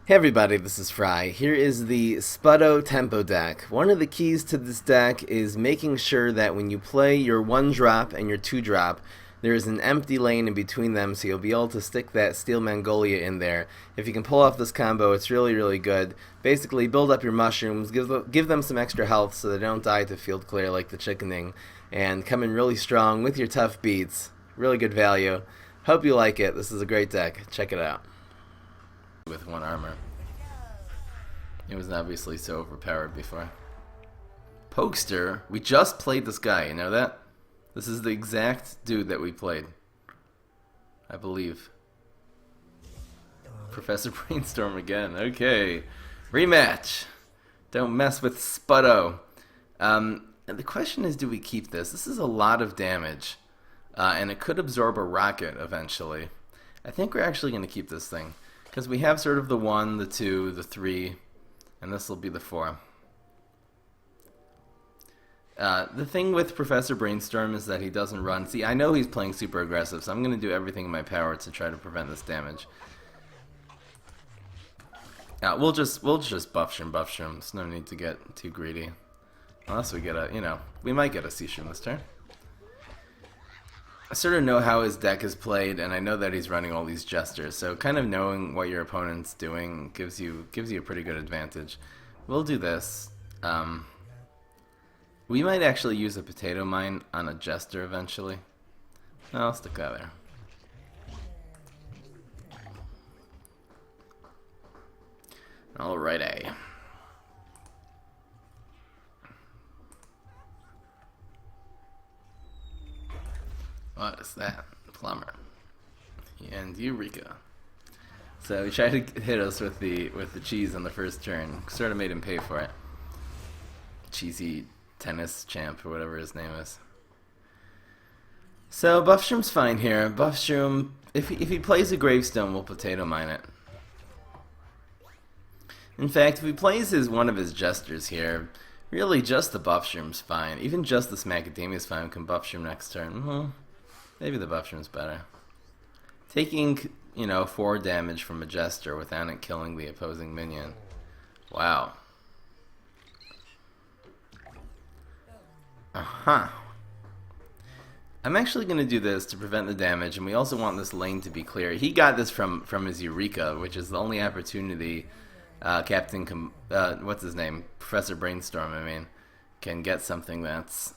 Hey everybody, this is Fry. Here is the Spudow Tempo deck. One of the keys to this deck is making sure that when you play your 1-drop and your 2-drop, there is an empty lane in between them, so you'll be able to stick that Steel Magnolia in there. If you can pull off this combo, it's really good. Basically, build up your mushrooms, give them some extra health so they don't die to field clear like the chickening, and come in really strong with your Tough Beets. Really good value. Hope you like it. This is a great deck. Check it out. With 1 armor. It was obviously so overpowered before. Pokester, we just played this guy, you know that? This is the exact dude that we played. I believe. Professor Brainstorm again, okay. Rematch! Don't mess with Spudow. And the question is, do we keep this? This is a lot of damage. And it could absorb a rocket eventually. I think we're actually going to keep this thing. Because we have sort of the 1, the 2, the 3, and this will be the 4. The thing with Professor Brainstorm is that he doesn't run. See, I know he's playing super aggressive, so I'm going to do everything in my power to try to prevent this damage. We'll just Buff-Shroom. There's no need to get too greedy. Unless we get a, we might get a Sea-Shroom this turn. I sort of know how his deck is played, and I know that he's running all these gestures, so kind of knowing what your opponent's doing gives you a pretty good advantage. We'll do this. We might actually use a potato mine on a jester eventually. No, I'll stick that there. Alrighty. What is that? Plumber. And Eureka. So he tried to hit us with the cheese on the first turn. Sort of made him pay for it. Cheesy tennis champ or whatever his name is. So Buff-Shroom's fine here. Buff-Shroom, if he plays a gravestone, we'll potato mine it. In fact, if he plays one of his gestures here, really just the Buff-Shroom's fine. Even just the Smackadamia's fine. We can Buff-Shroom next turn. Maybe the Buff-Shroom's better. Taking, 4 damage from a jester without it killing the opposing minion. Wow. I'm actually going to do this to prevent the damage, and we also want this lane to be clear. He got this from his Eureka, which is the only opportunity what's his name? Professor Brainstorm, can get something that's...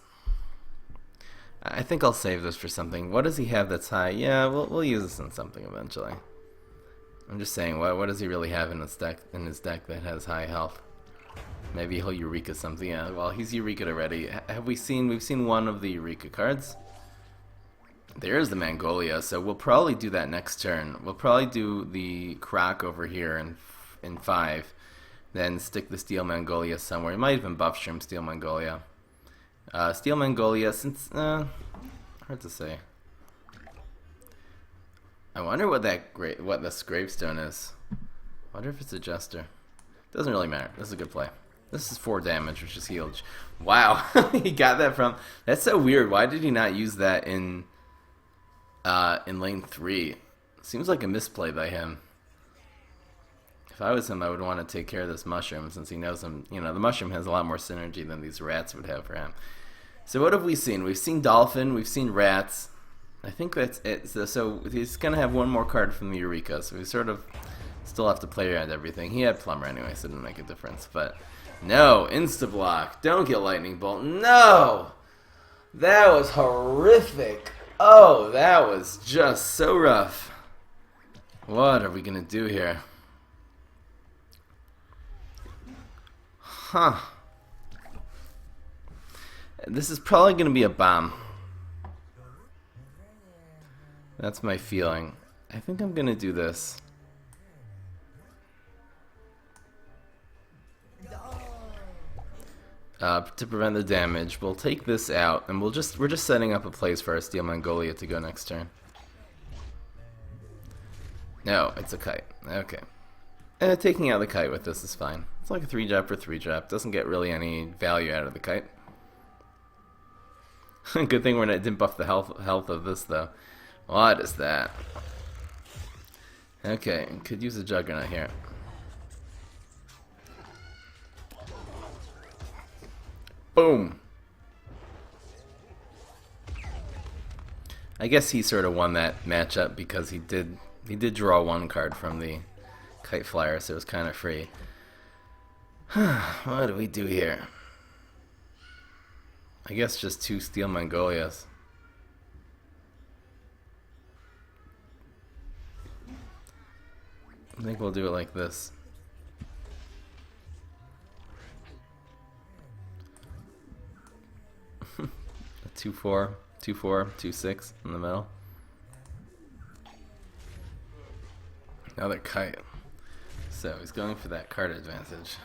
I think I'll save this for something. What does he have that's high? Yeah, we'll use this in something eventually. I'm just saying, what does he really have in his deck that has high health? Maybe he'll Eureka something. Yeah, well, he's Eureka'd already. We've seen one of the Eureka cards. There's the Magnolia, so we'll probably do that next turn. We'll probably do the Croc over here in 5, then stick the Steel Magnolia somewhere. We might even Buff-Shroom Steel Magnolia. Steel Magnolia, since, hard to say. I wonder what this gravestone is. I wonder if it's a jester. Doesn't really matter. This is a good play. This is 4 damage, which is healed. Wow, he got that from... That's so weird. Why did he not use that in lane 3? Seems like a misplay by him. If I was him, I would want to take care of this mushroom, since he knows him. The mushroom has a lot more synergy than these rats would have for him. So what have we seen? We've seen dolphin, we've seen rats. I think that's it. So he's going to have 1 more card from the Eureka, so we sort of still have to play around everything. He had plumber anyway, so it didn't make a difference. But no, insta-block. Don't get lightning bolt. No! That was horrific. Oh, that was just so rough. What are we going to do here? Huh. This is probably going to be a bomb. That's my feeling. I think I'm going to do this. To prevent the damage, we'll take this out, and we're just setting up a place for our Steel Magnolia to go next turn. No, it's a kite. Okay. Taking out the kite with this is fine. It's like a 3-drop for 3-drop. Doesn't get really any value out of the kite. Good thing it didn't buff the health of this, though. What is that? Okay, could use a Juggernaut here. Boom. I guess he sort of won that matchup because he did draw one card from the Kite Flyer, so it was kind of free. What do we do here? I guess just 2 Steel Magnolias. I think we'll do it like this. A 2-4, 2-4, 2-6 in the middle. Another kite. So he's going for that card advantage.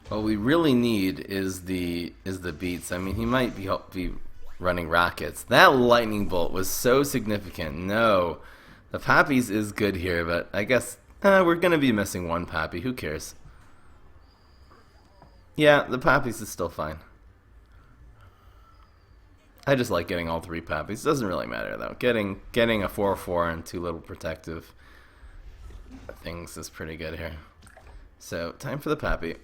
What we really need is the beats. I mean, he might be running rockets. That lightning bolt was so significant. No, the poppies is good here, but I guess we're gonna be missing one poppy. Who cares? Yeah, the poppies is still fine. I just like getting all 3 poppies. Doesn't really matter though. Getting a 4/4 and 2 little protective things is pretty good here. So time for the poppy.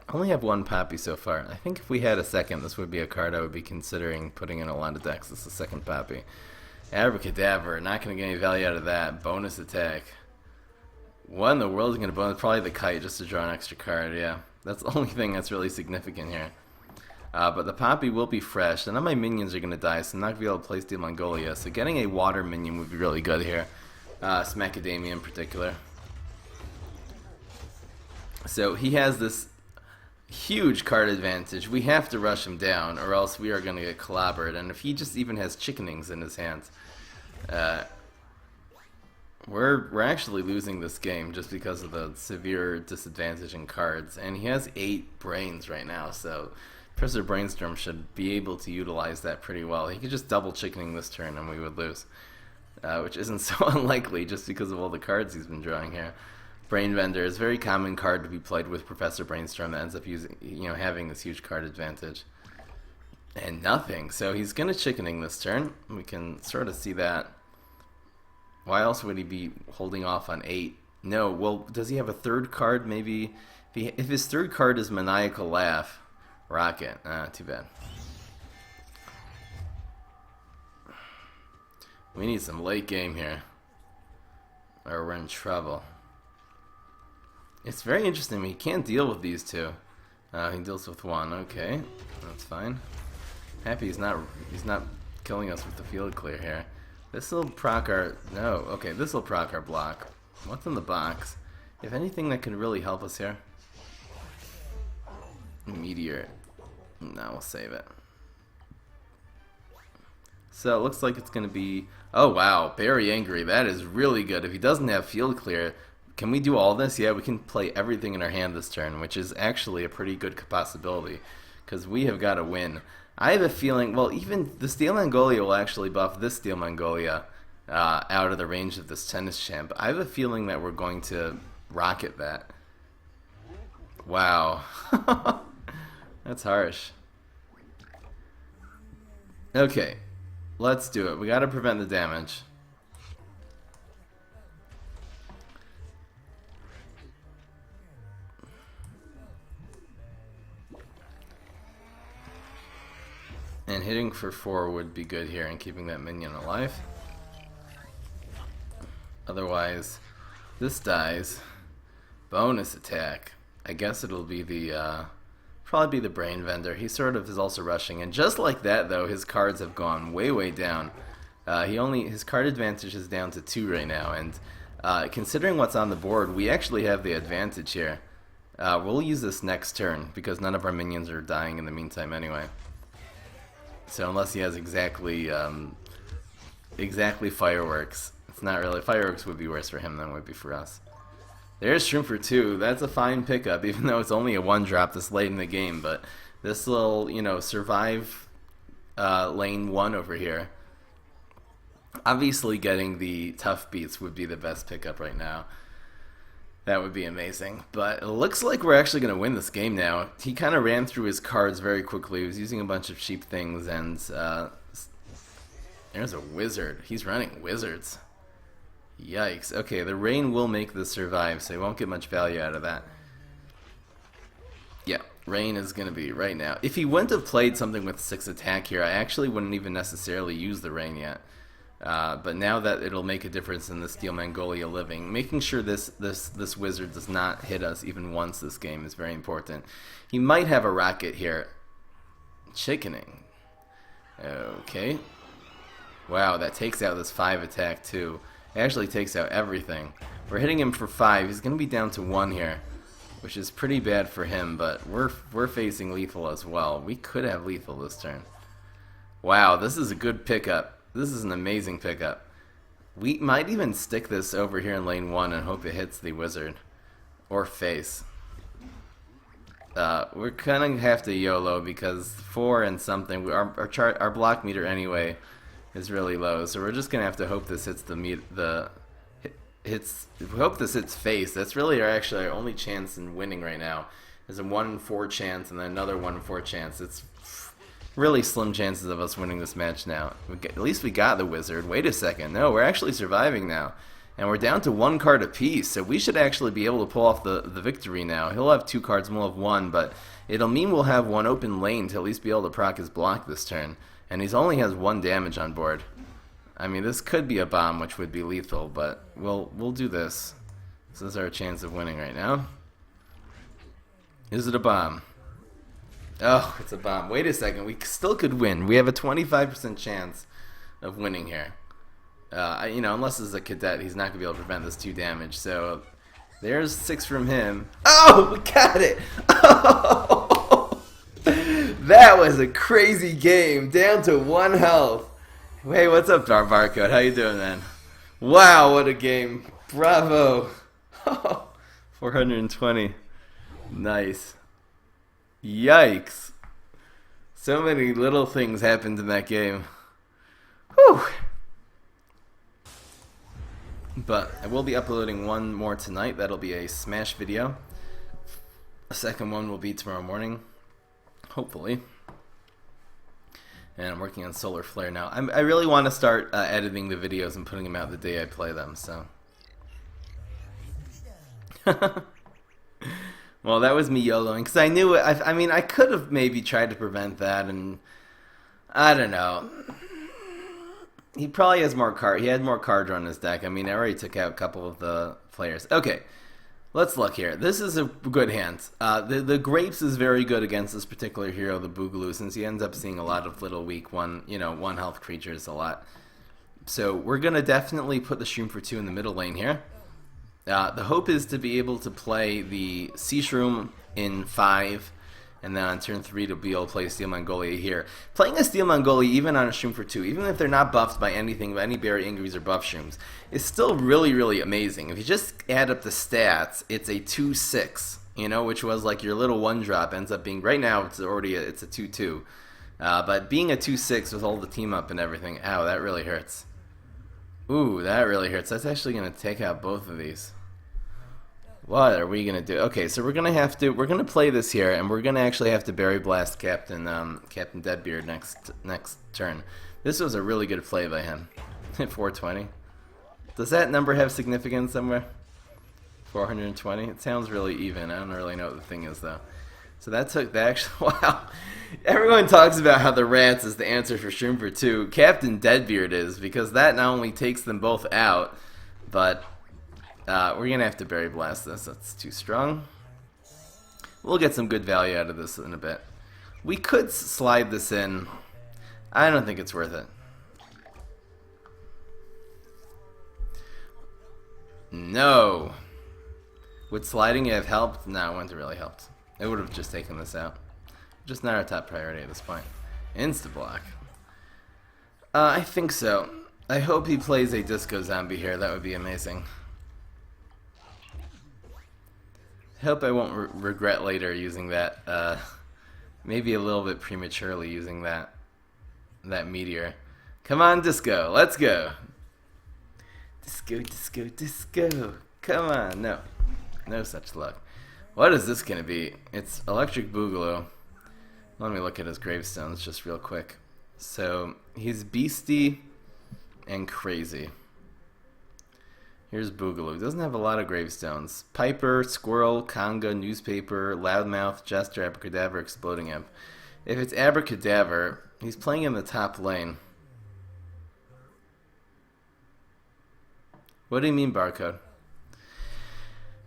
I only have 1 poppy so far. I think if we had a second, this would be a card I would be considering putting in a lot of decks. This is the second poppy. Abracadabra, not going to get any value out of that. Bonus attack. What in the world is going to bonus? Probably the kite just to draw an extra card, yeah. That's the only thing that's really significant here. But the poppy will be fresh. None of my minions are going to die, so I'm not going to be able to play Steel Magnolia. So getting a water minion would be really good here. Smackadamia in particular. So he has this huge card advantage. We have to rush him down or else we are going to get clobbered. And if he just even has chickenings in his hands, we're actually losing this game just because of the severe disadvantage in cards. And he has 8 brains right now, so Professor Brainstorm should be able to utilize that pretty well. He could just double chickening this turn and we would lose, which isn't so unlikely just because of all the cards he's been drawing here. Brain Vendor is a very common card to be played with Professor Brainstorm that ends up using, having this huge card advantage. And nothing. So he's going to chickening this turn. We can sort of see that. Why else would he be holding off on 8? No, well, does he have a third card? Maybe if his third card is Maniacal Laugh, Rocket. Too bad. We need some late game here, or we're in trouble. It's very interesting. He can't deal with these 2. He deals with 1. Okay, that's fine. Happy he's not killing us with the field clear here. This will proc our this will proc our block. What's in the box? If anything that could really help us here. Meteor. No, we'll save it. So it looks like it's gonna be. Oh wow, very angry. That is really good. If he doesn't have field clear. Can we do all this? Yeah, we can play everything in our hand this turn, which is actually a pretty good possibility, because we have got to win. I have a feeling, well, even the Steel Magnolia will actually buff this Steel Magnolia out of the range of this tennis champ. I have a feeling that we're going to rocket that. Wow. That's harsh. Okay, let's do it. We got to prevent the damage. And hitting for 4 would be good here and keeping that minion alive. Otherwise, this dies. Bonus attack. I guess it'll be the, probably be the Brain Vendor. He sort of is also rushing. And just like that, though, his cards have gone way, way down. His card advantage is down to 2 right now. And considering what's on the board, we actually have the advantage here. We'll use this next turn because none of our minions are dying in the meantime anyway. So unless he has exactly fireworks, it's not really. Fireworks would be worse for him than it would be for us. There's Shroom for 2. That's a fine pickup, even though it's only a 1-drop this late in the game. But this will, survive lane 1 over here. Obviously, getting the Tough Beets would be the best pickup right now. That would be amazing. But it looks like we're actually going to win this game now. He kind of ran through his cards very quickly. He was using a bunch of cheap things and There's a wizard. He's running wizards. Yikes. Okay, the rain will make this survive, so he won't get much value out of that. Yeah, rain is going to be right now. If he wouldn't have played something with 6 attack here, I actually wouldn't even necessarily use the rain yet. But now that it'll make a difference in the Steel Magnolia living, making sure this wizard does not hit us even once this game is very important. He might have a rocket here. Chickening. Okay. Wow, that takes out this 5 attack too. It actually takes out everything. We're hitting him for 5. He's going to be down to 1 here, which is pretty bad for him, but we're facing lethal as well. We could have lethal this turn. Wow, this is a good pickup. This is an amazing pickup. We might even stick this over here in lane 1 and hope it hits the wizard. Or face. We're gonna have to YOLO because 4 and something, our block meter anyway is really low, so we're just gonna have to hope this hits hope this hits face. That's really our only chance in winning right now. There's a 1 in 4 chance and then another 1 in 4 chance. It's really slim chances of us winning this match now. At least we got the wizard. Wait a second, no, we're actually surviving now. And we're down to 1 card apiece, so we should actually be able to pull off the victory now. He'll have 2 cards and we'll have 1, but it'll mean we'll have 1 open lane to at least be able to proc his block this turn. And he only has 1 damage on board. I mean, this could be a bomb, which would be lethal, but we'll do this. This is our chance of winning right now. Is it a bomb? Oh, it's a bomb. Wait a second, we still could win. We have a 25% chance of winning here. You know, unless it's a cadet, he's not going to be able to prevent this 2 damage. So, there's 6 from him. Oh, we got it! Oh! That was a crazy game. Down to 1 health. Hey, what's up, Barcode? How you doing, man? Wow, what a game. Bravo. 420. Nice. Yikes. So many little things happened in that game. Whew. But I will be uploading 1 more tonight. That'll be a Smash video. A second one will be tomorrow morning, hopefully. And I'm working on Solar Flare now. I really want to start editing the videos and putting them out the day I play them. So. Well, that was me YOLOing because I knew it. I mean, I could have maybe tried to prevent that, and I don't know. He probably has more card. He had more card draw on his deck. I mean, I already took out a couple of the players. Okay, let's look here. This is a good hand. The Grapes is very good against this particular hero, the Bugaloo, since he ends up seeing a lot of little weak 1 health creatures a lot. So we're gonna definitely put the Shroom for 2 in the middle lane here. The hope is to be able to play the Sea-Shroom in 5. And then on turn 3 to be able to play Steel Magnolia here. Playing a Steel Magnolia even on a Shroom for 2, even if they're not buffed by anything, by any Berry Ingries or Buff-Shrooms, is still really, really amazing. If you just add up the stats, it's a 2-6, you know, which was like your little 1-drop ends up being, right now it's already it's a 2-2. But being a 2-6 with all the team up and everything, ow, that really hurts. Ooh, that really hurts. That's actually going to take out both of these. What are we gonna do? Okay, so we're gonna play this here, and we're gonna actually have to Berry Blast Captain Deadbeard next turn. This was a really good play by him. 420. Does that number have significance somewhere? 420. It sounds really even. I don't really know what the thing is though. So that took the actual. Wow. Everyone talks about how the Rats is the answer for Shroom for 2. Captain Deadbeard is, because that not only takes them both out, but we're going to have to Berry Blast this. That's too strong. We'll get some good value out of this in a bit. We could slide this in. I don't think it's worth it. No. Would sliding have helped? No, it wouldn't have really helped. It would have just taken this out. Just not our top priority at this point. Insta-block. I think so. I hope he plays a Disco Zombie here. That would be amazing. I hope I won't regret later using that. Maybe a little bit prematurely using that meteor. Come on, Disco. Let's go. Disco, disco, disco. Come on. No. No such luck. What is this going to be? It's Electric Boogaloo. Let me look at his gravestones just real quick. So, he's Beastie. and crazy. Here's Bugaloo. Doesn't have a lot of gravestones. Piper, Squirrel, Conga, Newspaper, Loudmouth, Jester, Abracadabra, Exploding Imp. If it's Abracadabra, he's playing in the top lane. What do you mean, Barcode?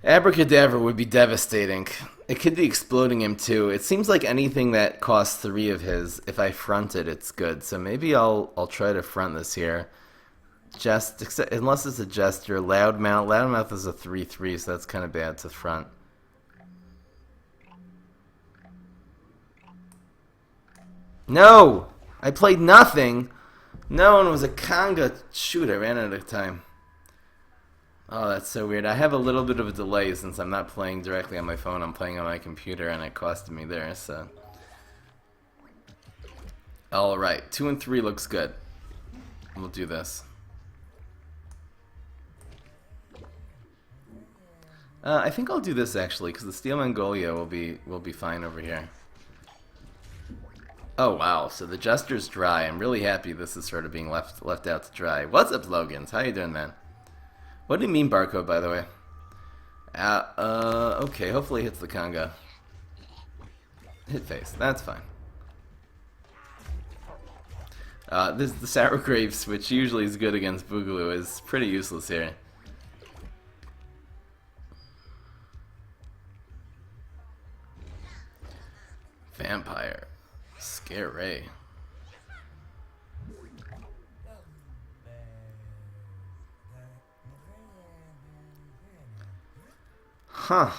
Abracadabra would be devastating. It could be Exploding Imp too. It seems like anything that costs 3 of his, if I front it, it's good. So maybe I'll try to front this here. Unless it's a Jester. Loudmouth. Loudmouth is a 3/3, so that's kind of bad to front. No! I played nothing! No, and it was a Conga. Shoot, I ran out of time. Oh, that's so weird. I have a little bit of a delay since I'm not playing directly on my phone. I'm playing on my computer, and it costed me there, so... Alright, 2 and 3 looks good. We'll do this. I think I'll do this actually, because the Steel Magnolia will be fine over here. Oh wow, so the Jester's dry. I'm really happy this is sort of being left out to dry. What's up, Logans? How you doing, man? What do you mean, Barcode, by the way? Okay, hopefully it hits the Conga. Hit face, that's fine. The Sour Grapes, which usually is good against Bugaloo, is pretty useless here. Vampire. Scary. Huh.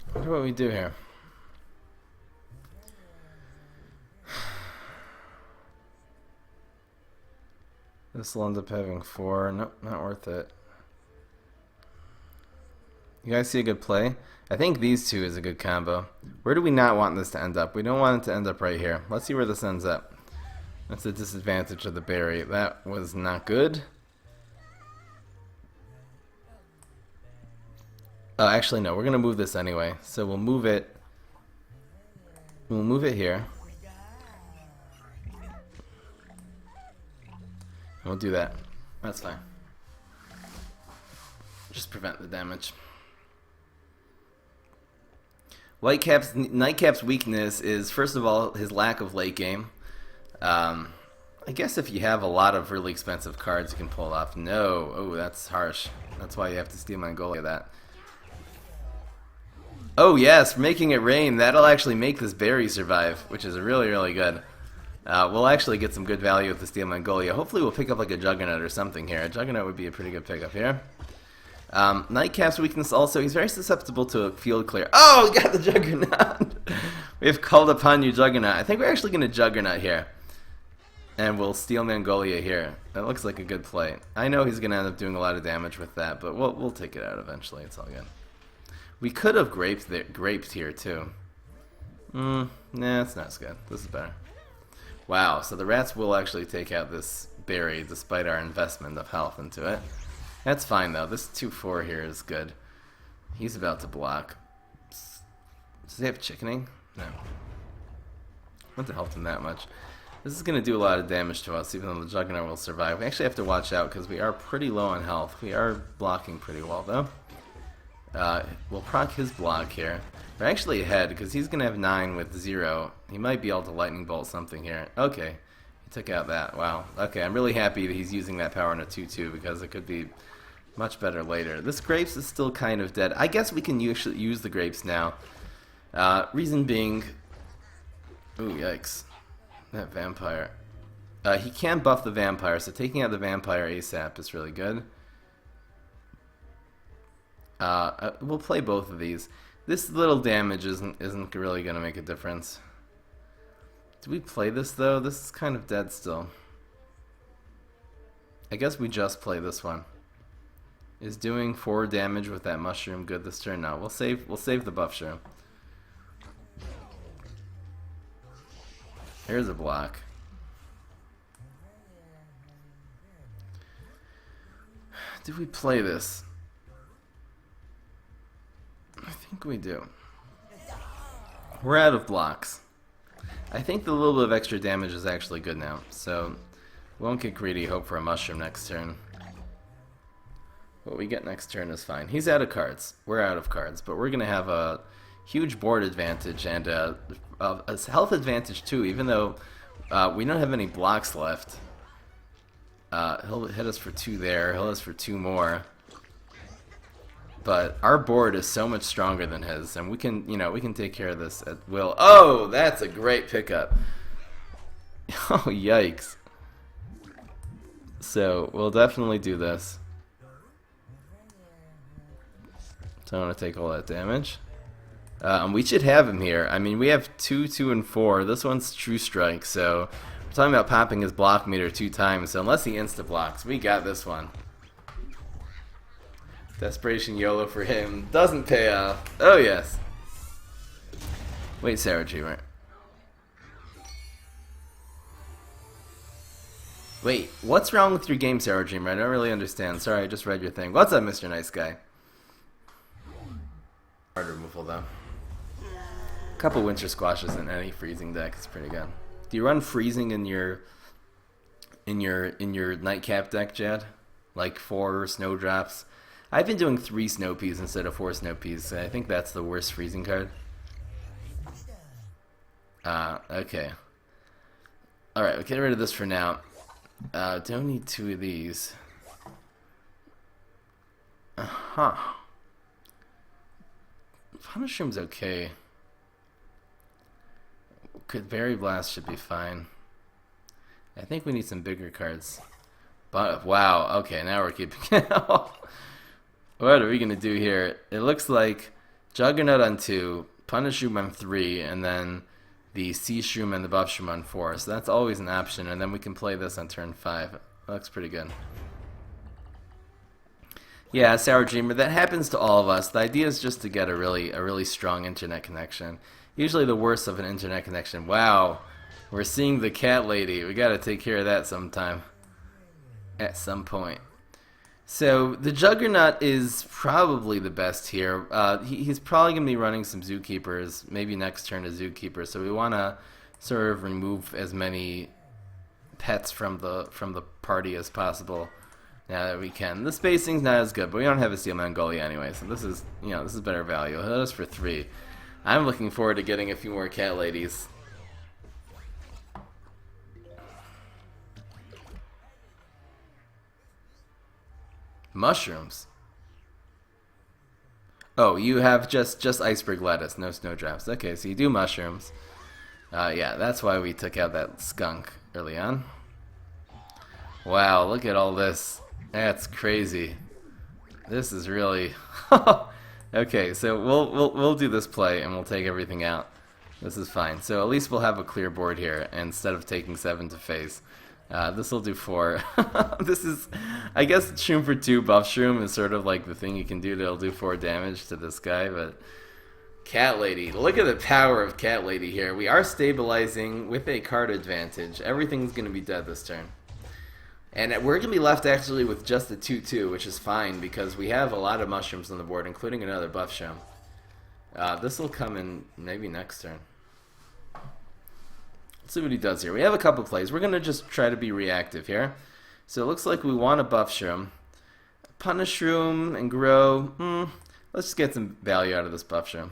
I wonder what we do here. This will end up having 4. Nope, not worth it. You guys see a good play? I think these two is a good combo. Where do we not want this to end up? We don't want it to end up right here. Let's see where this ends up. That's the disadvantage of the berry. That was not good. Oh, actually no, we're gonna move this anyway. So we'll move it. We'll move it here. We'll do that. That's fine. Just prevent the damage. Nightcap's weakness is, first of all, his lack of late game. I guess if you have a lot of really expensive cards, you can pull off. No. Oh, that's harsh. That's why you have to Steel Magnolia that. Oh, yes, making it rain. That'll actually make this berry survive, which is really, really good. We'll actually get some good value with the Steel Magnolia. Hopefully we'll pick up like a Jugger-Nut or something here. A Jugger-Nut would be a pretty good pickup here. Nightcap's weakness also, he's very susceptible to a field clear. Oh, we got the Jugger-Nut! We've called upon you, Jugger-Nut. I think we're actually going to Jugger-Nut here. And we'll Steel Magnolia here. That looks like a good play. I know he's going to end up doing a lot of damage with that, but we'll take it out eventually. It's all good. We could have graped here, too. Nah, it's not as good. This is better. Wow, so the rats will actually take out this berry despite our investment of health into it. That's fine, though. This 2-4 here is good. He's about to block. Does he have chickening? No. Not to help him that much. This is going to do a lot of damage to us, even though the Juggernaut will survive. We actually have to watch out, because we are pretty low on health. We are blocking pretty well, though. We'll proc his block here. We're actually ahead, because he's going to have 9 with 0. He might be able to Lightning Bolt something here. Okay. He took out that. Wow. Okay, I'm really happy that he's using that power in a 2-2, because it could be much better later. This Grapes is still kind of dead. I guess we can usually use the Grapes now. Reason being... Ooh, yikes. That Vampire. He can buff the Vampire, so taking out the Vampire ASAP is really good. We'll play both of these. This little damage isn't really going to make a difference. Do we play this, though? This is kind of dead still. I guess we just play this one. Is doing 4 damage with that mushroom good this turn? No, we'll save the Buff-Shroom. Here's a block. Did we play this? I think we do. We're out of blocks. I think the little bit of extra damage is actually good now, so won't get greedy, hope for a mushroom next turn. What we get next turn is fine. He's out of cards. We're out of cards, but we're going to have a huge board advantage and a health advantage too, even though we don't have any blocks left. He'll hit us for 2 there, he'll hit us for 2 more. But our board is so much stronger than his, and we can, you know, we can take care of this at will. Oh, that's a great pickup. Oh, yikes. So, we'll definitely do this. Don't want to take all that damage. We should have him here. I mean, we have 2, 2, and 4. This one's True Strike, so we're talking about popping his block meter 2 times. So unless he insta-blocks, we got this one. Desperation YOLO for him. Doesn't pay off. Oh, yes. Wait, Sarah Dreamer. Wait, what's wrong with your game, Sarah Dreamer? I don't really understand. Sorry, I just read your thing. What's up, Mr. Nice Guy? Hard removal, though. A couple Winter Squashes in any freezing deck is pretty good. Do you run freezing in your Nightcap deck, Jad? Like 4 Snowdrops? I've been doing 3 Snow Peas instead of 4 Snow Peas. I think that's the worst freezing card. Okay. Alright, we'll get rid of this for now. Don't need 2 of these. Punish-Shroom's okay. Berry Blast should be fine. I think we need some bigger cards. But wow, okay, now we're keeping it. What are we gonna do here? It looks like Jugger-Nut on 2, Punish-Shroom on 3, and then the Sea-Shroom and the Buff-Shroom on 4. So that's always an option, and then we can play this on turn 5. That looks pretty good. Yeah, Sour Dreamer, that happens to all of us. The idea is just to get a really strong internet connection. Usually the worst of an internet connection. Wow, we're seeing the cat lady. We gotta take care of that sometime. At some point. So, the Jugger-Nut is probably the best here. He's probably going to be running some Zookeepers, maybe next turn a Zookeeper, so we want to sort of remove as many pets from the party as possible now that we can. The spacing's not as good, but we don't have a Steel Magnolia anyway, so this is, you know, this is better value. Hit us for 3. I'm looking forward to getting a few more cat ladies. Mushrooms. Oh, you have just iceberg lettuce, no snowdrops. Okay, so you do mushrooms. Yeah, that's why we took out that skunk early on. Wow, look at all this. That's crazy. This is really okay. So we'll do this play and we'll take everything out. This is fine. So at least we'll have a clear board here instead of taking 7 to face. This will do 4. This is, I guess, Shroom for 2, Buff-Shroom is sort of like the thing you can do that'll do 4 damage to this guy, but Cat Lady, look at the power of Cat Lady here. We are stabilizing with a card advantage. Everything's going to be dead this turn. And we're going to be left actually with just a 2-2, which is fine because we have a lot of mushrooms on the board, including another Buff-Shroom. This will come in maybe next turn. Let's see what he does here. We have a couple plays. We're going to just try to be reactive here. So it looks like we want a Buff-Shroom. Punish-Shroom and grow. Let's just get some value out of this Buff-Shroom.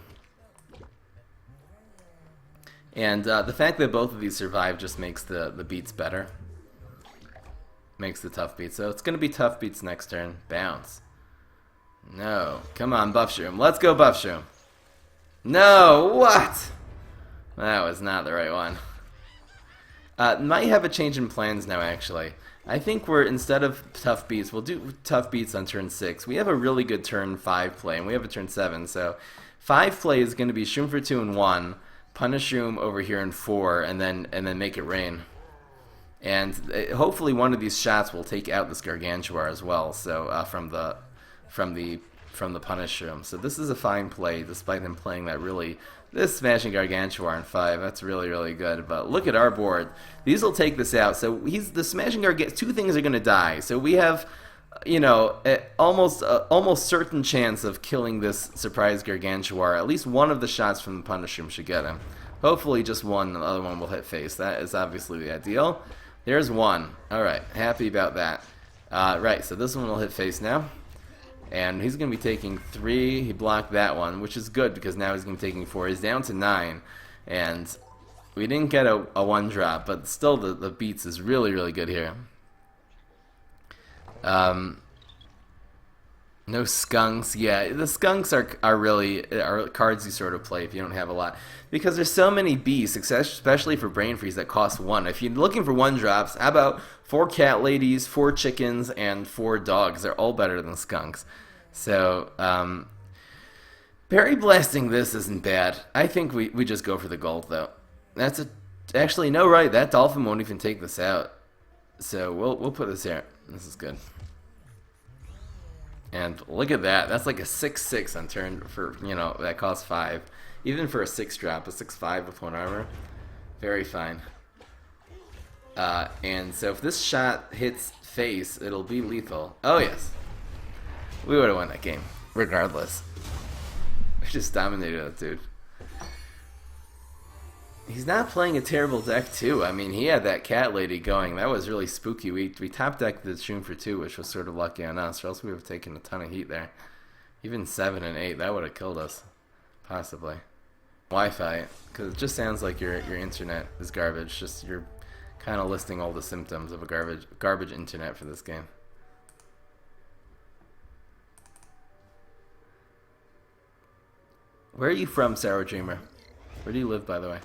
And the fact that both of these survive just makes the beats better. Makes the Tough Beets. So it's going to be Tough Beets next turn. Bounce. No. Come on, Buff-Shroom. Let's go, Buff-Shroom. No! What? That was not the right one. Might have a change in plans now, actually. I think we're, instead of Tough Beets, we'll do Tough Beets on turn 6. We have a really good turn 5 play, and we have a turn 7. So 5 play is going to be Shroom for 2 and 1, Punish-Shroom over here in 4, and then make it rain. And hopefully one of these shots will take out this Gargantuar as well. So from the Punish-Shroom. So this is a fine play, despite him playing that really. This Smashing Gargantuar in 5, that's really good. But look at our board. These will take this out. So the Smashing Gargantuar, 2 things are going to die. So we have, you know, almost certain chance of killing this surprise Gargantuar. At least one of the shots from the Punish-Shroom should get him. Hopefully just one, the other one will hit face. That is obviously the ideal. There's one. Alright, happy about that. Right, so this one will hit face now. And he's going to be taking 3. He blocked that one, which is good because now he's going to be taking 4. He's down to 9. And we didn't get a 1-drop, but still the beats is really, really good here. No skunks. Yeah, the skunks are really cards you sort of play if you don't have a lot. Because there's so many beasts, especially for Brain Freeze, that cost 1. If you're looking for 1-drops, how about 4 cat ladies, 4 chickens, and 4 dogs? They're all better than skunks. So, Berry Blasting this isn't bad. I think we just go for the gold, though. Actually, no, right, that dolphin won't even take this out. So, we'll put this here. This is good. And look at that. That's like a 6/6 on turn for, that costs 5. Even for a 6-drop, a 6/5 with 1 armor. Very fine. And so if this shot hits face, it'll be lethal. Oh, yes. We would have won that game, regardless. We just dominated that dude. He's not playing a terrible deck, too. I mean, he had that cat lady going. That was really spooky. We top decked the Shroom for 2, which was sort of lucky on us, or else we would have taken a ton of heat there. Even 7 and 8, that would have killed us. Possibly. Wi-Fi, because it just sounds like your internet is garbage. Just you're kind of listing all the symptoms of a garbage internet for this game. Where are you from, Sour Dreamer? Where do you live, by the way?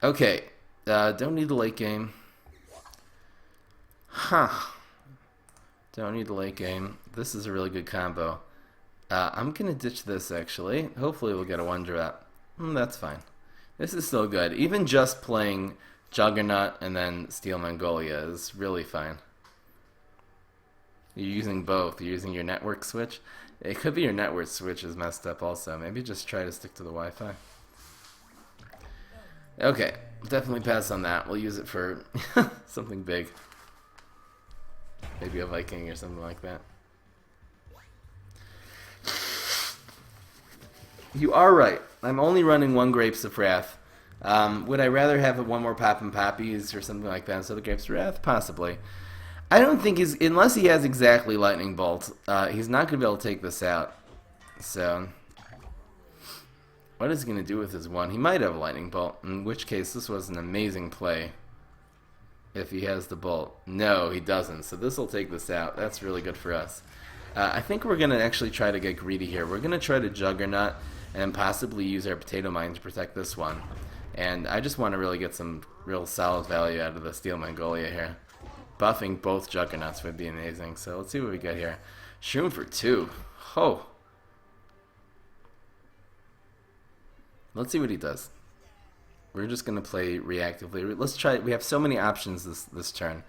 Okay, don't need the late game. Huh. Don't need the late game. This is a really good combo. I'm going to ditch this, actually. Hopefully we'll get a 1-drop. That's fine. This is still good. Even just playing Jugger-Nut and then Steel Magnolia is really fine. You're using both. You're using your network switch. It could be your network switch is messed up also. Maybe just try to stick to the Wi-Fi. Okay, definitely pass on that. We'll use it for something big. Maybe a Viking or something like that. You are right. I'm only running 1 Grapes of Wrath. Would I rather have 1 more Poppin Poppies or something like that instead of Grapes of Wrath? Possibly. I don't think unless he has exactly Lightning Bolt, he's not going to be able to take this out. So, what is he going to do with his 1? He might have a Lightning Bolt, in which case this was an amazing play. If he has the bolt. No, he doesn't. So this will take this out. That's really good for us. I think we're going to actually try to get greedy here. We're going to try to Jugger-Nut and possibly use our Potato Mine to protect this one. And I just want to really get some real solid value out of the Steel Magnolia here. Buffing both Juggernuts would be amazing. So let's see what we get here. Shroom for 2. Oh. Let's see what he does. We're just going to play reactively. Let's try. We have so many options this turn.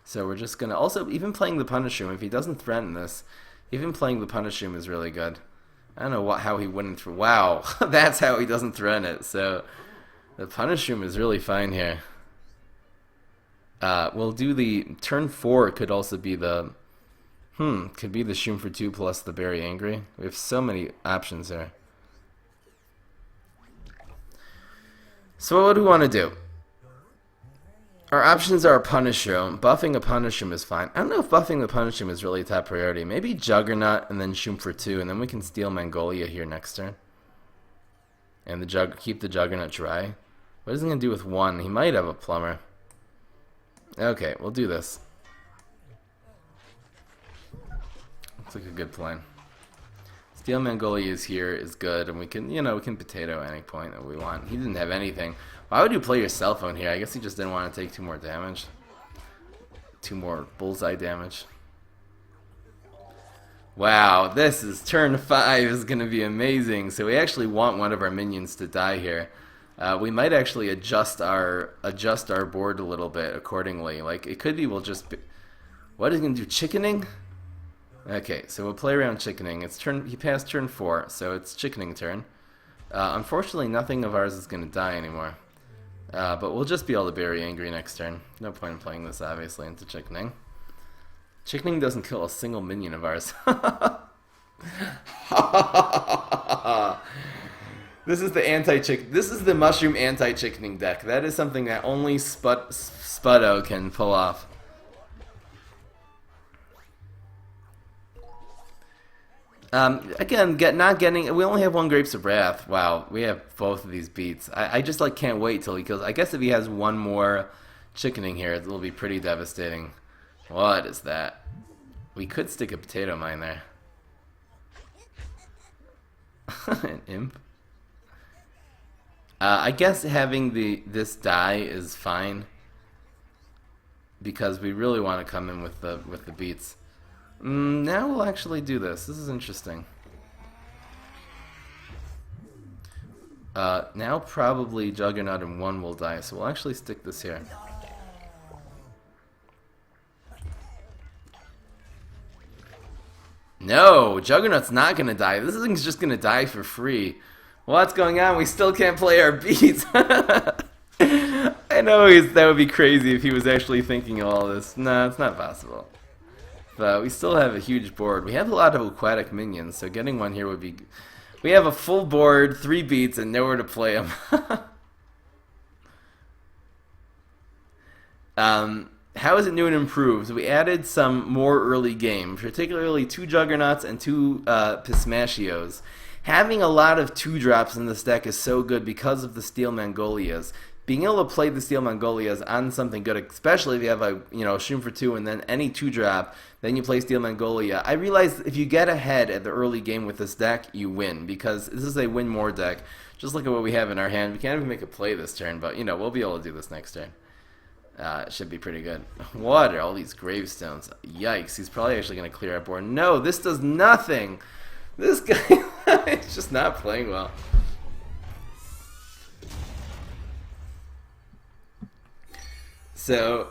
So we're just going to... Also, even playing the Punish-Shroom, if he doesn't threaten this, even playing the Punish-Shroom is really good. I don't know how he wouldn't... Wow, that's how he doesn't threaten it. So the Punish-Shroom is really fine here. We'll do the... Turn 4 could also be the... Could be the Shroom for 2 plus the Berry Angry. We have so many options there. So what do we want to do? Our options are a Punish-Shroom. Buffing a Punish-Shroom is fine. I don't know if buffing the Punish-Shroom is really a top priority. Maybe Jugger-Nut and then Shroom for 2, and then we can Steel Magnolia here next turn. And keep the Jugger-Nut dry. What is he going to do with 1? He might have a Plumber. Okay, we'll do this. Looks like a good plan. Steel Magnolia is here, is good, and we can, we can potato at any point that we want. He didn't have anything. Why would you play your cell phone here? I guess he just didn't want to take 2 more damage. 2 more bullseye damage. Wow, this is turn 5 is going to be amazing. So we actually want one of our minions to die here. We might actually adjust our board a little bit accordingly. Like, it could be we'll just... What is he going to do? Chickening? Okay, so we'll play around chickening. He passed turn 4, so it's chickening turn. Unfortunately, nothing of ours is going to die anymore. But we'll just be able to Berry Angry next turn. No point in playing this, obviously, into chickening. Chickening doesn't kill a single minion of ours. This is the anti-chick. This is the mushroom anti-chickening deck. That is something that only Spudow can pull off. Again, not getting. We only have one Grapes of Wrath. Wow, we have both of these beats. I just like can't wait till he kills. I guess if he has one more chickening here, it'll be pretty devastating. What is that? We could stick a potato mine there. An imp. I guess having this die is fine because we really want to come in with the beats. Now we'll actually do this. This is interesting. Now probably Jugger-Nut and 1 will die, so we'll actually stick this here. No, Jugger-Nut's not gonna die. This thing's just gonna die for free. What's going on? We still can't play our beats. I know that would be crazy if he was actually thinking of all this. No, it's not possible. But we still have a huge board. We have a lot of aquatic minions, so getting one here would be... We have a full board, 3 beats, and nowhere to play them. How is it new and improved? We added some more early game, particularly 2 Juggernuts and 2 Pismashios. Having a lot of 2-drops in this deck is so good because of the Steel Magnolias. Being able to play the Steel Magnolias on something good, especially if you have a Shroom for 2 and then any 2-drop, then you play Steel Magnolia. I realized if you get ahead at the early game with this deck, you win, because this is a win more deck. Just look at what we have in our hand. We can't even make a play this turn, but we'll be able to do this next turn. It should be pretty good. What are all these gravestones? Yikes, he's probably actually going to clear our board. No, this does nothing. This guy is just not playing well. So,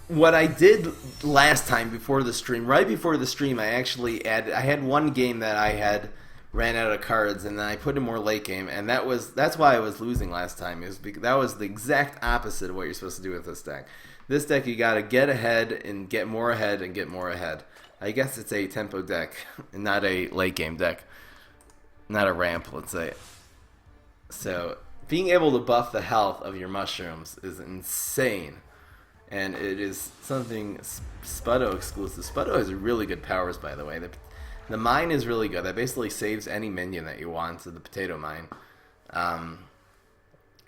what I did last time before the stream, right before the stream, I actually added, I had one game that I had ran out of cards, and then I put in more late game, and that's why I was losing last time. That was the exact opposite of what you're supposed to do with this deck. This deck, you gotta get ahead and get more ahead and get more ahead. I guess it's a tempo deck, and not a late game deck. Not a ramp, let's say. So, being able to buff the health of your mushrooms is insane. And it is something Spudow exclusive. Spudow has really good powers, by the way. The mine is really good. That basically saves any minion that you want, so the potato mine.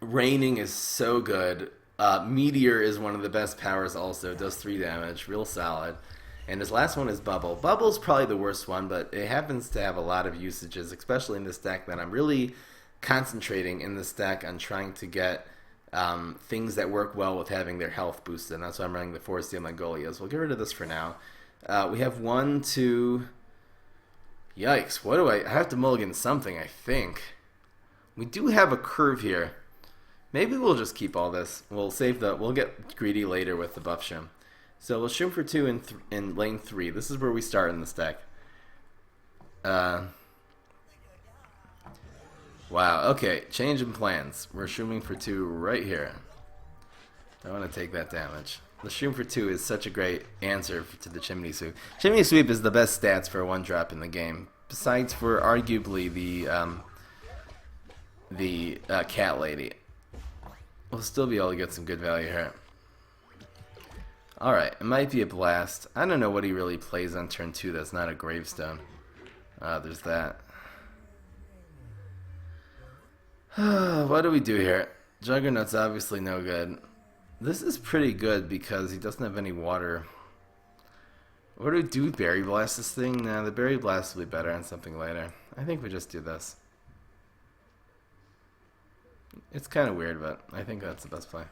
Raining is so good. Meteor is one of the best powers also. It does 3 damage, real solid. And his last one is Bubble. Bubble's probably the worst one, but it happens to have a lot of usages, especially in this deck, that I'm really concentrating in this deck on trying to get things that work well with having their health boosted. And that's why I'm running the 4 Steel Magnolias. We'll get rid of this for now. We have 1, 2... Yikes, what do I have to mulligan something, I think. We do have a curve here. Maybe we'll just keep all this. We'll get greedy later with the Buff-Shroom. So we'll Shroom for 2 in lane 3. This is where we start in this deck. Wow, okay, change in plans. We're Shrooming for 2 right here. I want to take that damage. The Shroom for 2 is such a great answer to the Chimney Sweep. Chimney Sweep is the best stats for a 1-drop in the game, besides for arguably the Cat Lady. We'll still be able to get some good value here. Alright, it might be a blast. I don't know what he really plays on turn 2 that's not a gravestone. There's that. What do we do here? Juggernut's obviously no good. This is pretty good because he doesn't have any water. What do we do? Berry Blast this thing? Nah, the Berry Blast will be better on something later. I think we just do this. It's kind of weird, but I think that's the best play.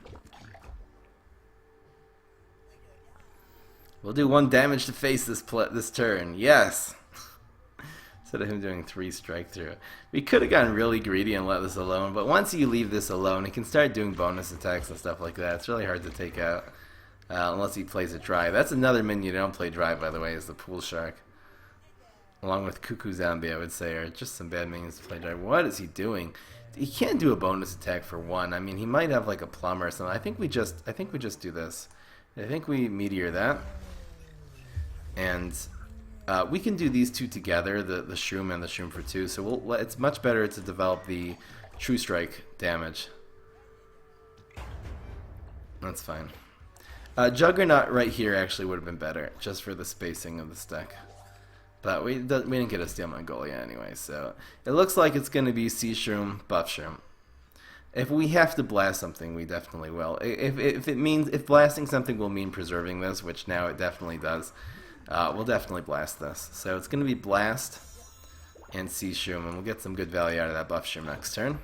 We'll do 1 damage to face this turn. Yes! Instead of him doing 3 strike through. We could have gotten really greedy and let this alone, but once you leave this alone, he can start doing bonus attacks and stuff like that. It's really hard to take out, unless he plays it dry. That's another minion you don't play dry, by the way, is the Pool Shark. Along with Cuckoo Zombie, I would say, are just some bad minions to play dry. What is he doing? He can't do a bonus attack for 1. I mean, he might have like a plumber or something. I think we just do this. I think we Meteor that. And We can do these two together, the Shroom and the Shroom for 2. So it's much better to develop the True Strike damage. That's fine. Jugger-Nut right here actually would have been better, just for the spacing of this deck. But we didn't get a Steel Magnolia anyway, so it looks like it's going to be Sea-Shroom, Buff-Shroom. If we have to blast something, we definitely will. If blasting something will mean preserving this, which now it definitely does, we'll definitely blast this. So it's going to be Blast and Sea-Shroom, and we'll get some good value out of that Buff-Shroom next turn.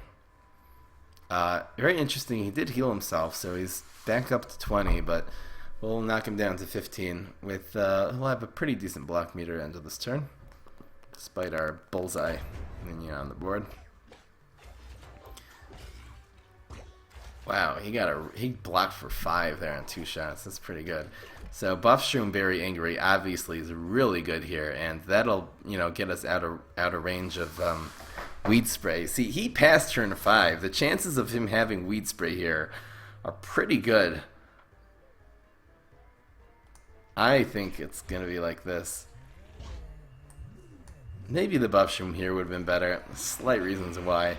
Very interesting, he did heal himself, so he's back up to 20, but we'll knock him down to 15 with, he'll have a pretty decent block meter end of this turn, despite our bullseye minion on the board. Wow, he blocked for 5 there on 2 shots. That's pretty good. So Buff-Shroom very angry obviously is really good here, and that'll get us out of range of Weed Spray. See, he passed turn 5. The chances of him having Weed Spray here are pretty good. I think it's gonna be like this. Maybe the Buff-Shroom here would have been better. Slight reasons why.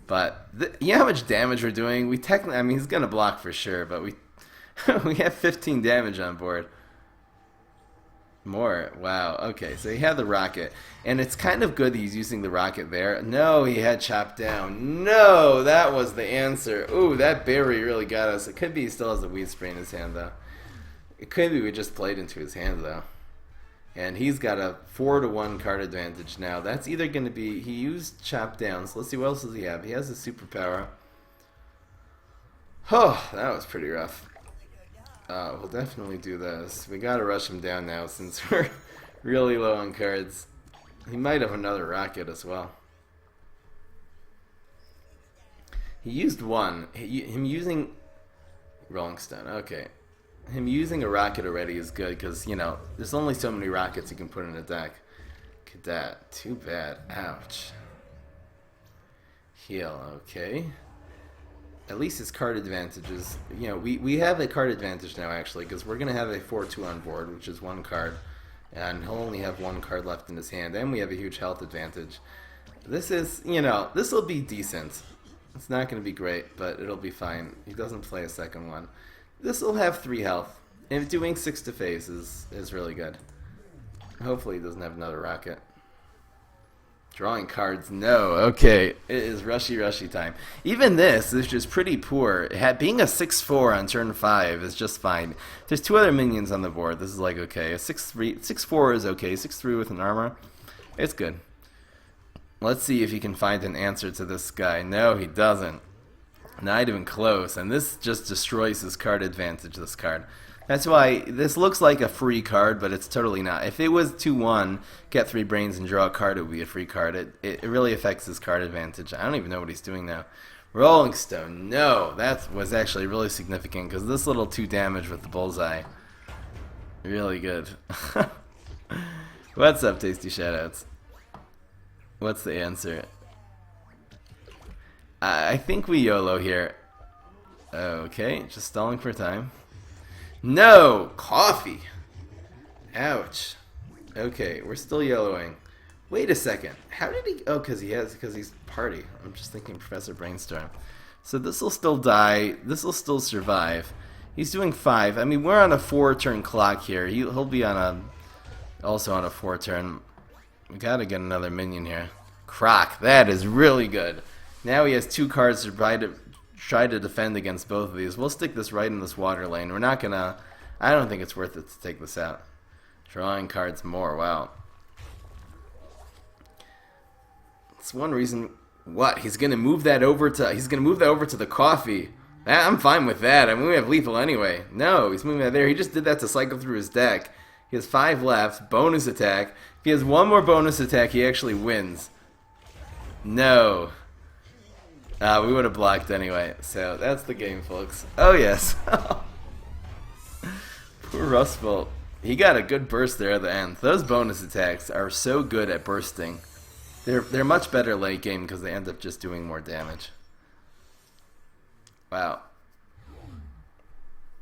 But you know how much damage we're doing? We technically, I mean, he's gonna block for sure, but we we have 15 damage on board. More. Wow. Okay, so he had the rocket, and it's kind of good that he's using the rocket there. No, he had chopped down. No, that was the answer. Ooh, that berry really got us. It could be he still has the Weed Spray in his hand though. It could be we just played into his hand though. And he's got a 4-to-1 card advantage now. That's either going to be... He used Chop Down, so let's see what else does he have. He has a superpower. Oh, that was pretty rough. We'll definitely do this. We got to rush him down now since we're really low on cards. He might have another rocket as well. He used one. Him using... Rolling Stone, okay. Him using a rocket already is good because, there's only so many rockets you can put in a deck. Look at that. Too bad. Ouch. Heal. Okay. At least his card advantages. We have a card advantage now, actually, because we're going to have a 4-2 on board, which is 1 card. And he'll only have 1 card left in his hand. And we have a huge health advantage. This is, this will be decent. It's not going to be great, but it'll be fine. He doesn't play a second one. This will have 3 health, and doing 6 to face is really good. Hopefully he doesn't have another rocket. Drawing cards, no. Okay, it is rushy time. Even this is just pretty poor. Being a 6-4 on turn 5 is just fine. There's 2 other minions on the board. This is like okay. A 6-4 is okay. 6-3 with an armor, it's good. Let's see if he can find an answer to this guy. No, he doesn't. Not even close, and this just destroys his card advantage, this card. That's why this looks like a free card, but it's totally not. If it was 2-1, get 3 brains and draw a card, it would be a free card. It really affects his card advantage. I don't even know what he's doing now. Rolling Stone, no, that was actually really significant, because this little 2 damage with the bullseye, really good. What's up, Tasty Shoutouts? What's the answer? I think we YOLO here. Okay, just stalling for time. No! Coffee! Ouch. Okay, we're still YOLOing. Wait a second. How did he... Oh, because he's party. I'm just thinking Professor Brainstorm. So this will still die. This will still survive. He's doing 5. I mean, we're on a 4-turn clock here. He'll be on also on a 4-turn. We gotta get another minion here. Croc. That is really good. Now he has 2 cards to try to defend against both of these. We'll stick this right in this water lane. We're not gonna... I don't think it's worth it to take this out. Drawing cards more. Wow. It's one reason... What? He's gonna move that over to... He's gonna move that over to the coffee. I'm fine with that. I mean, we have lethal anyway. No, he's moving that there. He just did that to cycle through his deck. He has 5 left. Bonus attack. If he has 1 more bonus attack, he actually wins. No. We would have blocked anyway, so that's the game, folks. Oh, yes. Poor Rustful. He got a good burst there at the end. Those bonus attacks are so good at bursting. They're much better late game because they end up just doing more damage. Wow.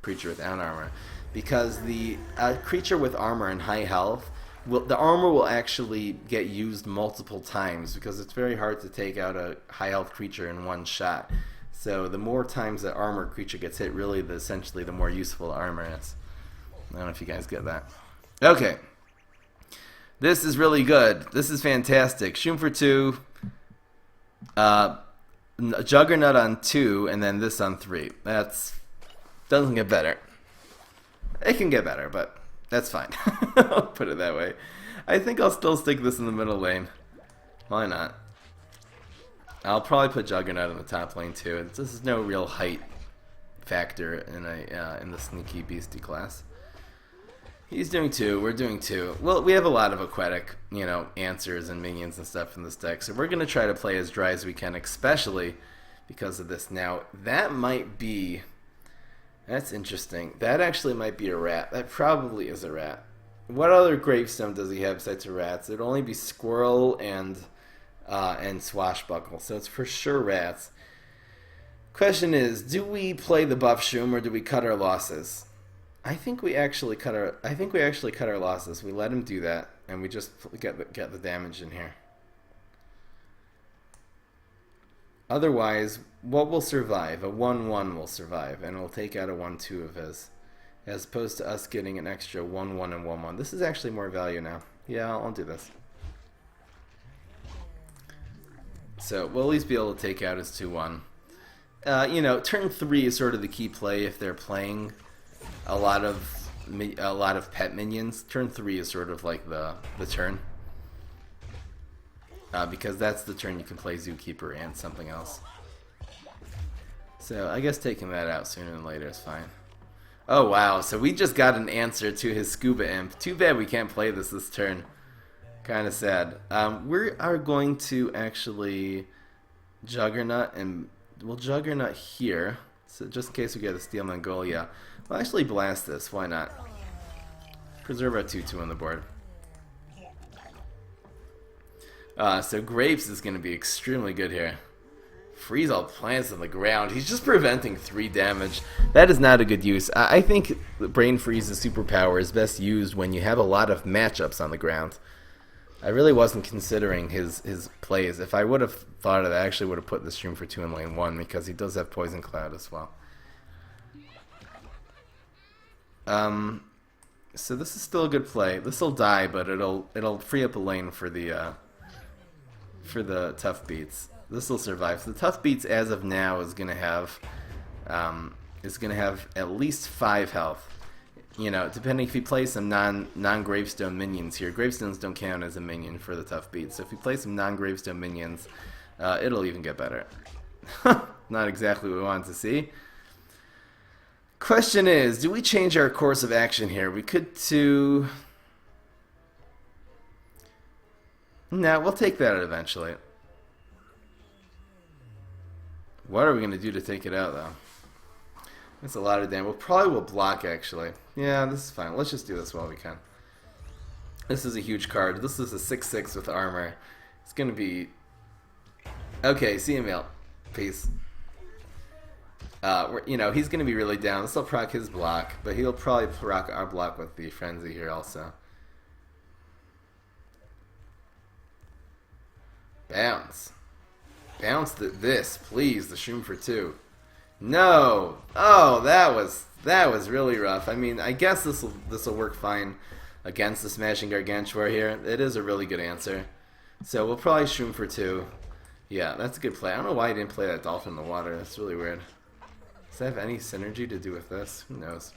Creature without armor. Because the creature with armor and high health the armor will actually get used multiple times because it's very hard to take out a high health creature in one shot. So the more times that armor creature gets hit, really, essentially, the more useful the armor is. I don't know if you guys get that. Okay. This is really good. This is fantastic. Shroom for 2. Jugger-Nut on 2, and then this on 3. Doesn't get better. It can get better, but that's fine. I'll put it that way. I think I'll still stick this in the middle lane. Why not? I'll probably put Jugger-Nut in the top lane too. This is no real height factor in the sneaky beastie class. He's doing 2. We're doing 2. Well, we have a lot of aquatic, answers and minions and stuff in this deck, so we're gonna try to play as dry as we can, especially because of this. Now, that might be. That's interesting. That actually might be a rat. That probably is a rat. What other gravestone does he have besides a rats? It'd only be squirrel and swashbuckle, so it's for sure rats. Question is, do we play the Buff-Shroom or do we cut our losses? I think we actually cut our losses. We let him do that, and we just get the damage in here. Otherwise, what will survive? A 1/1 will survive, and we'll take out a 1/2 of his, as opposed to us getting an extra 1/1 and 1/1. This is actually more value now. Yeah, I'll do this. So we'll at least be able to take out his 2/1. Turn 3 is sort of the key play if they're playing a lot of pet minions. Turn 3 is sort of like the turn. Because that's the turn you can play Zookeeper and something else. So I guess taking that out sooner than later is fine. Oh wow, so we just got an answer to his Scuba Imp. Too bad we can't play this turn. Kind of sad. We are going to actually Jugger-Nut, and we'll Jugger-Nut here. So just in case we get a Steel Magnolia. We'll actually blast this, why not? Preserve our 2/2 on the board. So Grapes is going to be extremely good here. Freeze all plants on the ground. He's just preventing 3 damage. That is not a good use. I think Brain Freeze's superpower is best used when you have a lot of matchups on the ground. I really wasn't considering his plays. If I would have thought of it, I actually would have put this Shroom for 2 in lane 1 because he does have Poison Cloud as well. So this is still a good play. This will die, but it'll free up a lane for the Tough Beets. This will survive. So the Tough Beets, as of now, is gonna have at least 5 health. Depending if you play some non-gravestone minions here. Gravestones don't count as a minion for the Tough Beets. So if you play some non-gravestone minions, it'll even get better. Not exactly what we wanted to see. Question is, do we change our course of action here? We could to... Nah, we'll take that out eventually. What are we going to do to take it out, though? That's a lot of damage. We'll block, actually. Yeah, this is fine. Let's just do this while we can. This is a huge card. This is a 6/6 with armor. It's going to be... Okay, see you, Mail. Peace. He's going to be really down. This will proc his block, but he'll probably proc our block with the Frenzy here also. Bounce. Bounce this, please. The Shroom for 2. No. Oh, that was really rough. I mean, I guess this will work fine against the Smashing Gargantuar here. It is a really good answer. So we'll probably Shroom for 2. Yeah, that's a good play. I don't know why he didn't play that Dolphin in the water. That's really weird. Does that have any synergy to do with this? Who knows?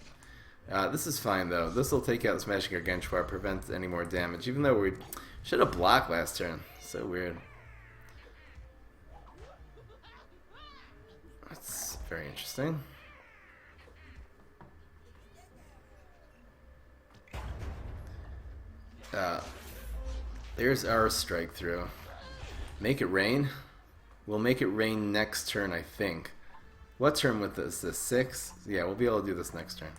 This is fine, though. This will take out the Smashing Gargantuar, prevent any more damage, even though we should have blocked last turn. So weird. That's very interesting. There's our strike through. Make it rain? We'll make it rain next turn, I think. What turn with this? This 6? Yeah, we'll be able to do this next turn.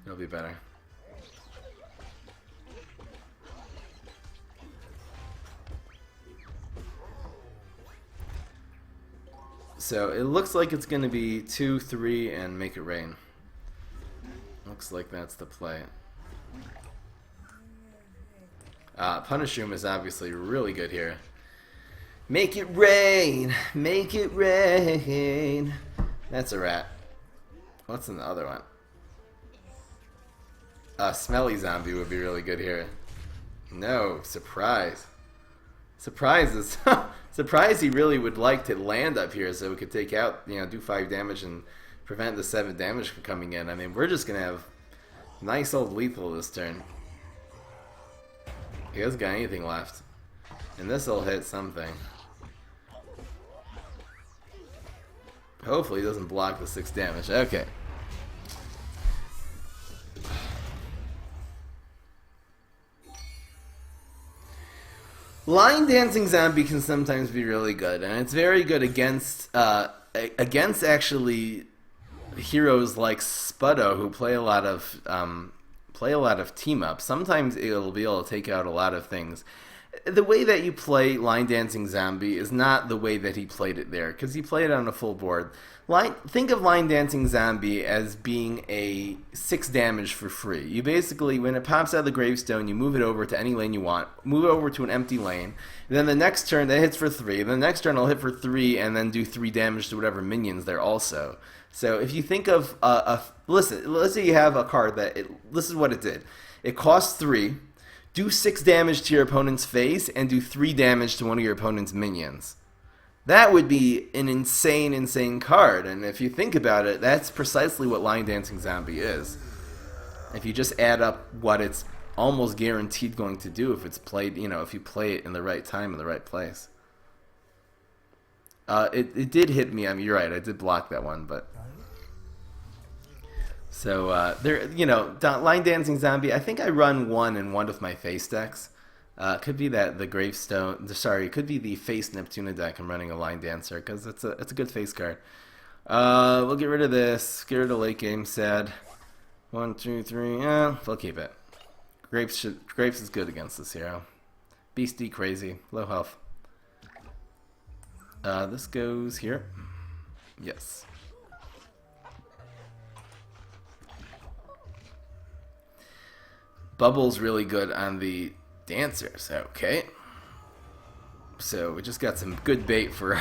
It'll be better. So it looks like it's going to be 2, 3, and make it rain. Looks like that's the play. Punish-Shroom is obviously really good here. Make it rain, make it rain. That's a rat. What's in the other one? Smelly Zombie would be really good here. No, surprise. Surprise is surprise he really would like to land up here so we could take out, you know, do 5 damage and prevent the 7 damage from coming in. I mean, we're just gonna have nice old lethal this turn. He hasn't got anything left. And this'll hit something. Hopefully he doesn't block the 6 damage. Okay. Line Dancing Zombie can sometimes be really good, and it's very good against actually heroes like Spudow who play a lot of team up. Sometimes it'll be able to take out a lot of things. The way that you play Line Dancing Zombie is not the way that he played it there, because he played it on a full board. Think of Line Dancing Zombie as being a 6 damage for free. You basically, when it pops out of the gravestone, you move it over to any lane you want, move it over to an empty lane, and then the next turn that hits for 3, the next turn it'll hit for 3, and then do 3 damage to whatever minions there also. So if you think of, listen, let's say you have a card that, this is what it did. It costs 3, do 6 damage to your opponent's face, and do 3 damage to one of your opponent's minions. That would be an insane, insane card, and if you think about it, that's precisely what Line Dancing Zombie is. If you just add up what it's almost guaranteed going to do if it's played, you know, if you play it in the right time, in the right place. It did hit me, I mean, you're right, I did block that one, but... So, there, you know, Line Dancing Zombie, I think I run 1 and 1 with my face decks. Could be that the Gravestone, sorry, it could be the face Neptuna deck I'm running a Line Dancer, because it's a good face card. We'll get rid of this, get rid of late game, sad. 1, 2, 3, we'll keep it. Grapes is good against this hero. Beastie, crazy, low health. This goes here. Yes. Bubble's really good on the dancers. Okay. So we just got some good bait for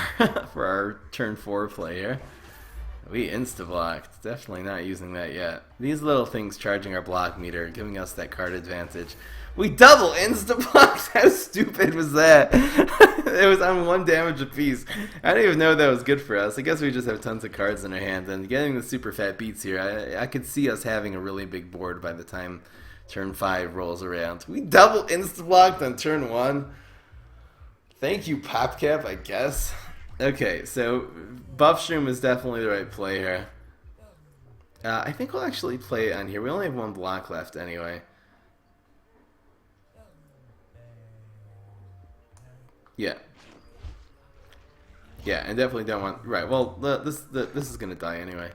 for our turn 4 play here. We insta-blocked. Definitely not using that yet. These little things charging our block meter, giving us that card advantage. We double insta-blocked! How stupid was that? It was on 1 damage apiece. I didn't even know that was good for us. I guess we just have tons of cards in our hand. And getting the super fat beats here, I could see us having a really big board by the time turn 5 rolls around. We double insta-blocked on turn 1. Thank you, PopCap, I guess. Okay, so Buff-Shroom is definitely the right play here. I think we'll actually play it on here. We only have 1 block left anyway. Yeah. Yeah, and definitely don't want... Right, well, this is going to die anyway.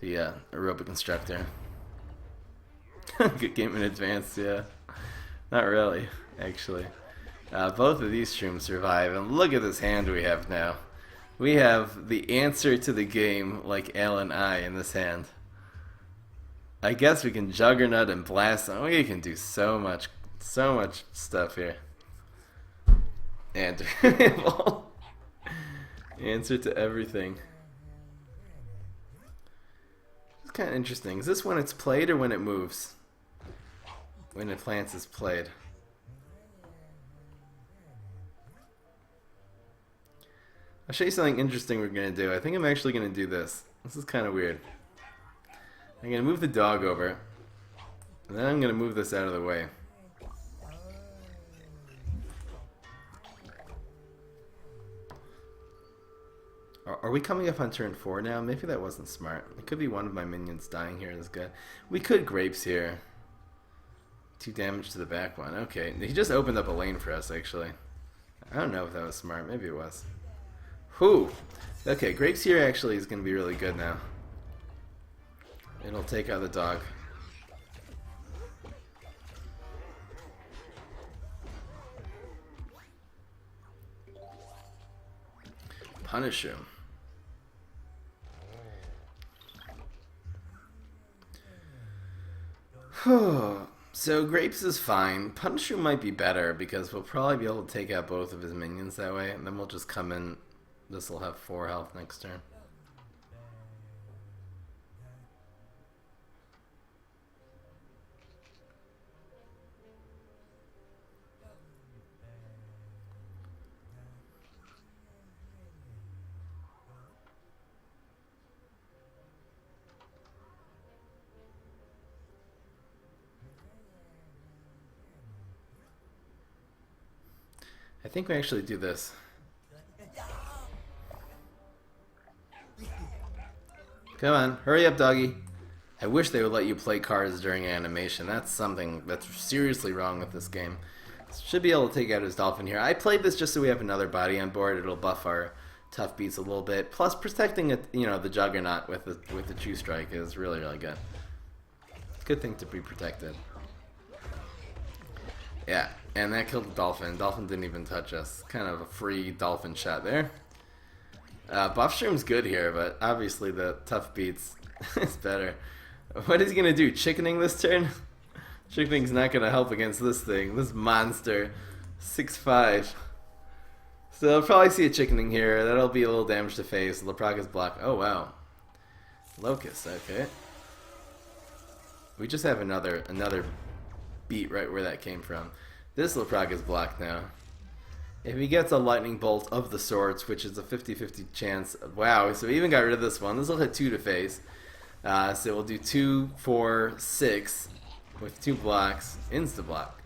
The aerobic instructor. Good game in advance, yeah. Not really, actually. Both of these shrooms survive, and look at this hand we have now. We have the answer to the game, like Al and I, in this hand. I guess we can Jugger-Nut and blast them. We can do so much stuff here. And answer to everything. It's kind of interesting. Is this when it's played or when it moves? When it plants is played. I'll show you something interesting we're going to do. I think I'm actually going to do this. This is kind of weird. I'm going to move the dog over. And then I'm going to move this out of the way. Are we coming up on turn 4 now? Maybe that wasn't smart. It could be one of my minions dying here. That's good. We could grapes here. 2 damage to the back one. Okay. He just opened up a lane for us, actually. I don't know if that was smart. Maybe it was. Whew. Okay, grapes here actually is going to be really good now. It'll take out the dog. Punish-Shroom. So Grapes is fine. Punish-Shroom might be better because we'll probably be able to take out both of his minions that way, and then we'll just come in. This will have 4 health next turn. I think we actually do this. Come on, hurry up, doggy. I wish they would let you play cards during animation. That's something that's seriously wrong with this game. Should be able to take out his dolphin here. I played this just so we have another body on board. It'll buff our Tough Beets a little bit. Plus, protecting it, you know, the Jugger-Nut with the Chew Strike is really, really good. Good thing to be protected. Yeah, and that killed the dolphin. Dolphin didn't even touch us. Kind of a free dolphin shot there. Buff-Shroom's good here, but obviously the Tough Beets is better. What is he going to do? Chickening this turn? Chickening's not going to help against this thing. This monster. 6'5". So I'll probably see a chickening here. That'll be a little damage to face. Lepraka's block. Oh, wow. Locust, okay. We just have another beat right where that came from. This Lepraka's blocked now. If he gets a lightning bolt of the sorts, which is a 50-50 chance. Wow, so we even got rid of this one. This will hit 2 to face. So we'll do 2, 4, 6 with 2 blocks. Insta block.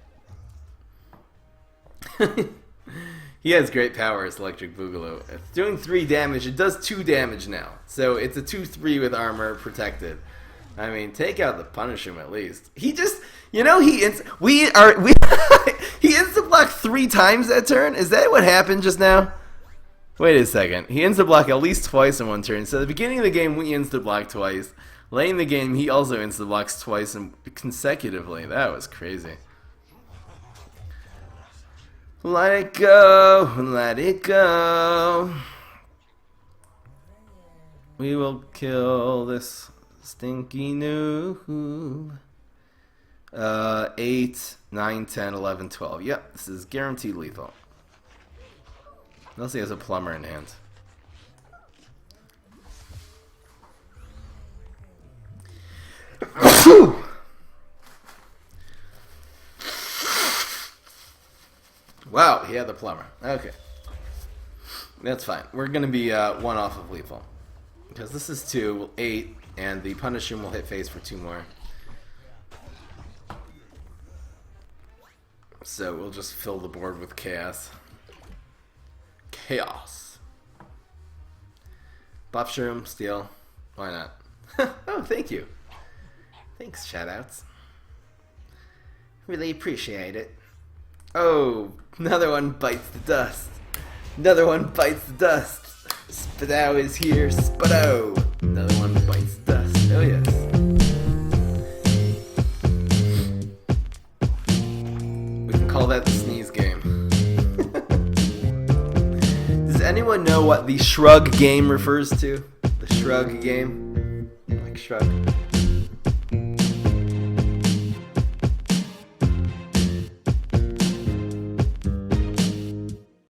He has great power as Electric Bugaloo. It's doing 3 damage. It does 2 damage now. So it's a 2-3 with armor protected. I mean, take out the Punish-Shroom at least. He just, you know, he insta-blocked 3 times that turn? Is that what happened just now? Wait a second. He insta-blocked at least twice in one turn. So at the beginning of the game, we insta-blocked twice. Late in the game, he also insta-blocks twice and consecutively. That was crazy. Let it go, let it go. We will kill this stinky noob. 8, 9, 10, 11, 12. Yep, this is guaranteed lethal. Unless he has a plumber in hand. Wow, he had the plumber. Okay. That's fine. We're going to be 1 off of lethal. Because this is 2, 8, and the Punish-Shroom will hit face for 2 more. So we'll just fill the board with chaos. Chaos. Buff-Shroom, Steel. Why not? Oh, thank you. Thanks, shoutouts. Really appreciate it. Oh, another one bites the dust. Another one bites the dust. Spudow is here, Spudow. Another one bites the dust. Oh, yes. We can call that the sneeze game. Does anyone know what the shrug game refers to? The shrug game? Like shrug.